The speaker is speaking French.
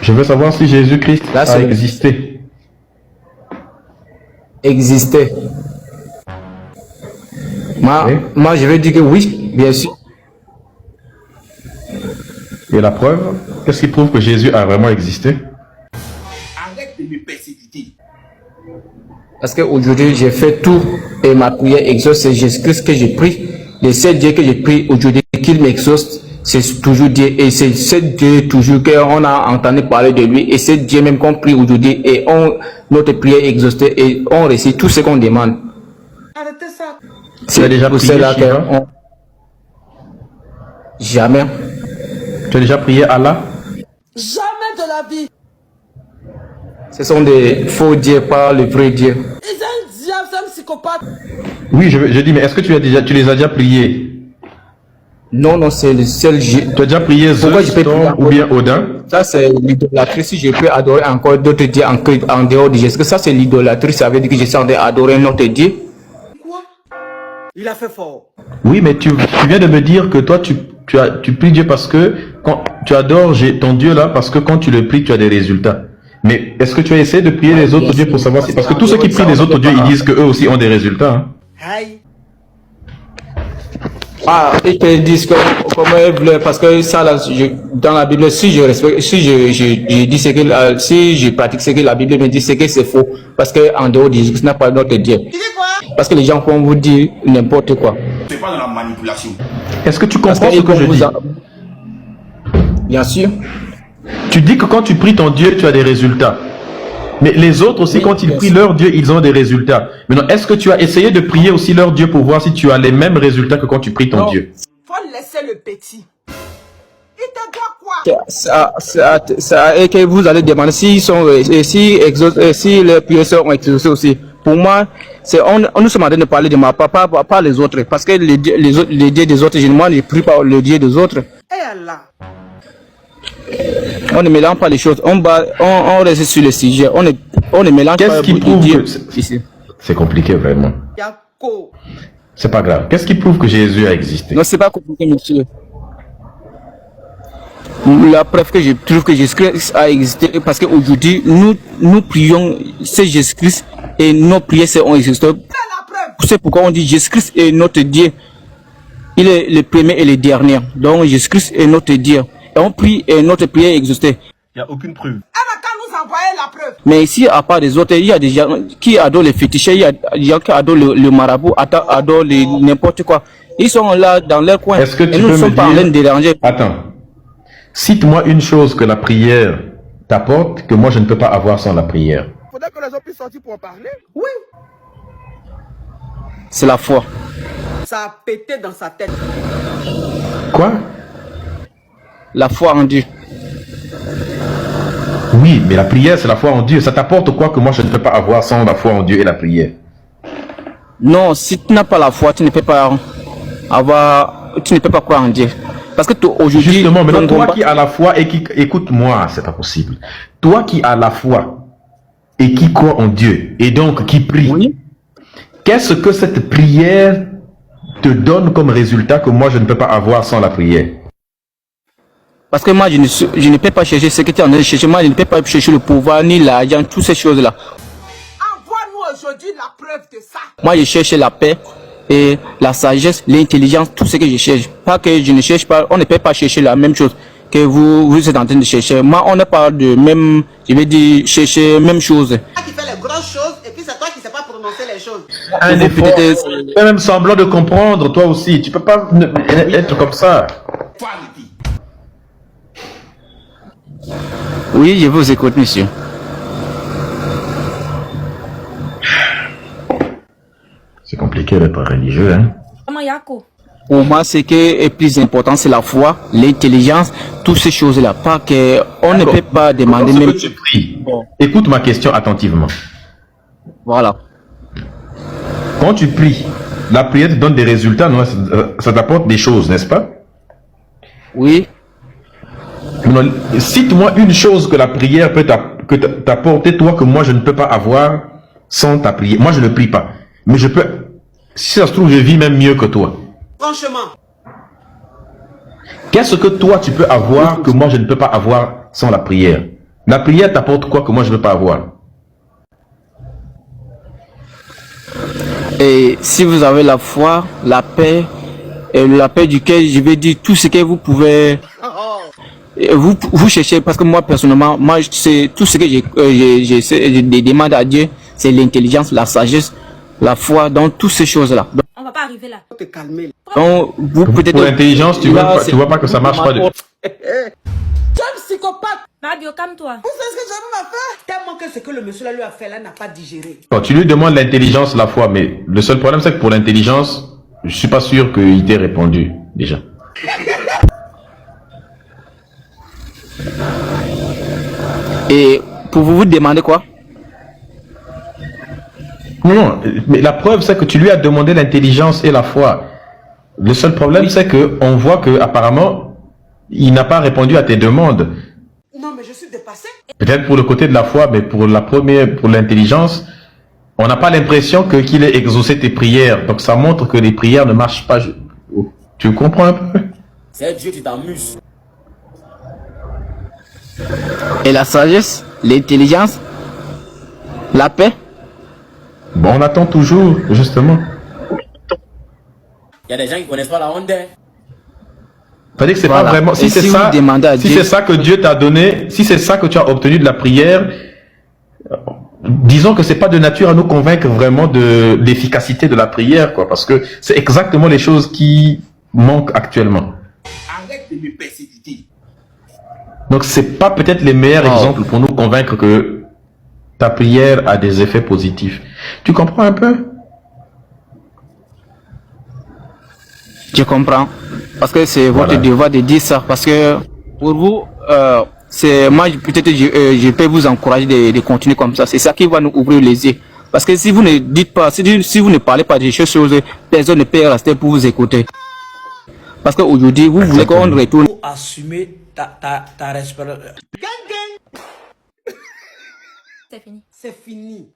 Je veux savoir si Jésus-Christ Là, a c'est existé. exister. Oui. Moi, je vais dire que oui, bien sûr. Et la preuve, qu'est-ce qui prouve que Jésus a vraiment existé? Arrête de me persécuter. Parce qu'aujourd'hui, j'ai fait tout et ma prière exauce. C'est Jésus-Christ que j'ai pris. Le seul Dieu que j'ai pris aujourd'hui, qu'il m'exauce, c'est toujours Dieu. Et c'est ce Dieu toujours qu'on a entendu parler de lui. Et c'est Dieu même qu'on prie aujourd'hui. Et notre prière exaucée et on réussit tout ce qu'on demande. Arrêtez ça. Tu as déjà pour prié cela Shiva? Jamais. Tu as déjà prié Allah? Jamais de la vie. Ce sont des faux dieux, pas le vrai Dieu. Ils ont un diable, c'est un psychopathe. Oui, je dis, mais est-ce que tu les as déjà priés? Non, non, c'est le seul Dieu. Tu as déjà prié Pourquoi Zeus, je peux prier Thor ou bien Odin? Ça, c'est l'idolâtrie. Si je peux adorer encore d'autres dieux en dehors de Jésus, ça, c'est l'idolâtrie. Ça veut dire que je suis en train d'adorer un autre Dieu. Quoi? Il a fait fort. Oui, mais tu viens de me dire que toi, tu pries Dieu parce que quand tu adores ton Dieu là, parce que quand tu le pries, tu as des résultats. Mais est-ce que tu as essayé de prier les autres dieux pour savoir si... Parce que tous ceux qui prient les autres dieux, ils disent qu'eux aussi ont des résultats. Hein. Aïe. Ah, ils te disent que, comment ils veulent, parce que ça, là, dans la Bible, si je respecte, si je dis ce que, si je pratique ce que la Bible me dit, c'est que c'est faux. Parce que en dehors de Jésus, ce n'est pas notre Dieu. Tu dis quoi? Parce que les gens vont vous dire n'importe quoi. C'est pas de la manipulation. Est-ce que tu Parce comprends ce que je dis? Bien sûr. Tu dis que quand tu pries ton Dieu, tu as des résultats. Mais les autres aussi, Oui, quand ils bien prient sûr. leur Dieu, ils ont des résultats. Maintenant, est-ce que tu as essayé de prier aussi leur Dieu pour voir si tu as les mêmes résultats que quand tu pries ton Non. Dieu? Faut laisser le petit. Il te doit quoi? Et que vous allez demander s'ils sont, si les prières sont exaucées aussi. Pour moi, nous sommes en train de parler de ma papa, pas les autres. Parce que les dieux des autres, moi, je ne prie pas le Dieu des autres. Eh Allah. On ne mélange pas les choses. On reste sur le sujet. On ne mélange pas Qu'est-ce qui les prouve dieux que... ici. C'est compliqué, vraiment. Yako. C'est pas grave. Qu'est-ce qui prouve que Jésus a existé? Non, c'est pas compliqué, monsieur. La preuve que je trouve que Jésus-Christ a existé, parce qu'aujourd'hui, nous prions, c'est Jésus-Christ, et nos prières ont existé. C'est la preuve. C'est pourquoi on dit Jésus-Christ est notre Dieu. Il est le premier et le dernier. Donc Jésus-Christ est notre Dieu. Et on prie et notre prière existe. Il n'y a aucune preuve. Elle n'a qu'à nous envoyer la preuve. Mais ici, à part des autres, il y a des gens qui adorent les féticheurs, il y a des gens qui adorent le marabout, adorent n'importe quoi. Ils sont là dans leur coin. Est-ce que tu et nous peux ne me sommes pas en train de dire... déranger. Attends. Cite-moi une chose que la prière t'apporte que moi je ne peux pas avoir sans la prière. Il faudrait que les gens puissent sortir pour en parler. Oui. C'est la foi. Ça a pété dans sa tête. Quoi? La foi en Dieu. Oui, mais la prière c'est la foi en Dieu. Ça t'apporte quoi que moi je ne peux pas avoir sans la foi en Dieu et la prière? Non, si tu n'as pas la foi, tu ne peux pas croire en Dieu. Parce que aujourd'hui, Justement, mais ton toi combat- qui as la foi et qui... Écoute-moi, c'est pas possible. Toi qui as la foi et qui croit en Dieu et donc qui prie, Oui. qu'est-ce que cette prière te donne comme résultat que moi je ne peux pas avoir sans la prière? Parce que moi, je ne peux pas chercher ce que tu es en train de chercher. Moi, je ne peux pas chercher le pouvoir, ni l'argent, toutes ces choses-là. Envoie-nous aujourd'hui la preuve de ça. Moi, je cherche la paix et la sagesse, l'intelligence, tout ce que je cherche. Pas que je ne cherche pas, on ne peut pas chercher la même chose que vous êtes en train de chercher. Moi, on ne parle de même, je vais dire, chercher même chose. Toi qui fais les grosses choses et puis c'est toi qui ne sais pas prononcer les choses. Un effort. Tu fais même semblant de comprendre, toi aussi. Tu peux pas être comme ça. Faut arrêter. Oui, je vous écoute, monsieur. C'est compliqué d'être religieux, hein. Maman Yako. Pour moi, ce qui est plus important, c'est la foi, l'intelligence, toutes ces choses-là. Pas que on ne peut pas demander Lorsque même. tu pries, écoute ma question attentivement. Voilà. Quand tu pries, la prière te donne des résultats, non? Ça t'apporte des choses, n'est-ce pas? Oui. Maintenant, cite-moi une chose que la prière peut t'apporter, toi, que moi je ne peux pas avoir sans ta prière. Moi je ne prie pas. Mais je peux, si ça se trouve, je vis même mieux que toi. Franchement. Qu'est-ce que toi tu peux avoir que moi je ne peux pas avoir sans la prière? La prière t'apporte quoi que moi je ne veux pas avoir? Et si vous avez la foi, la paix, et la paix du cœur, je vais dire tout ce que vous pouvez, vous cherchez, parce que moi personnellement, moi c'est tout ce que je demande à Dieu, c'est l'intelligence, la sagesse, la foi, dans toutes ces choses-là. On va pas arriver là. Te calmer. Donc, vous peut-être Pour l'intelligence, tu là, vois pas que ça marche pas. Tu es un psychopathe. Mario, calme-toi. Vous savez ce que j'avais à faire? Tellement que ce que le monsieur là lui a fait là n'a pas digéré. Bon, tu lui demandes l'intelligence, la foi, mais le seul problème c'est que pour l'intelligence, je suis pas sûr qu'il t'ait répondu déjà. Et pour vous demander quoi? Non, mais la preuve c'est que tu lui as demandé l'intelligence et la foi. Le seul problème c'est que on voit que apparemment il n'a pas répondu à tes demandes. Non, mais je suis dépassé. Peut-être pour le côté de la foi, mais pour l'intelligence, on n'a pas l'impression qu'il ait exaucé tes prières. Donc ça montre que les prières ne marchent pas. Tu comprends un peu? C'est Dieu, tu t'amuses. Et la sagesse, l'intelligence, la paix. Bon, on attend toujours, justement. Il y a des gens qui connaissent pas la honte. C'est-à-dire que c'est Voilà. pas vraiment. Si Et c'est si ça, vous demandez à si Dieu- c'est ça que Dieu t'a donné, si c'est ça que tu as obtenu de la prière, disons que c'est pas de nature à nous convaincre vraiment de l'efficacité de la prière, quoi, parce que c'est exactement les choses qui manquent actuellement. Arrête de me persécuter. Donc c'est pas peut-être les meilleurs Oh. exemples pour nous convaincre que ta prière a des effets positifs. Tu comprends un peu? Je comprends. Parce que c'est votre Voilà. devoir de dire ça. Parce que pour vous, c'est moi peut-être je peux vous encourager de continuer comme ça. C'est ça qui va nous ouvrir les yeux. Parce que si vous ne dites pas, si vous ne parlez pas de ces choses, personne ne peut rester pour vous écouter. Parce qu'aujourd'hui, vous voulez qu'on retourne. Pour assumer ta responsabilité. C'est fini. C'est fini.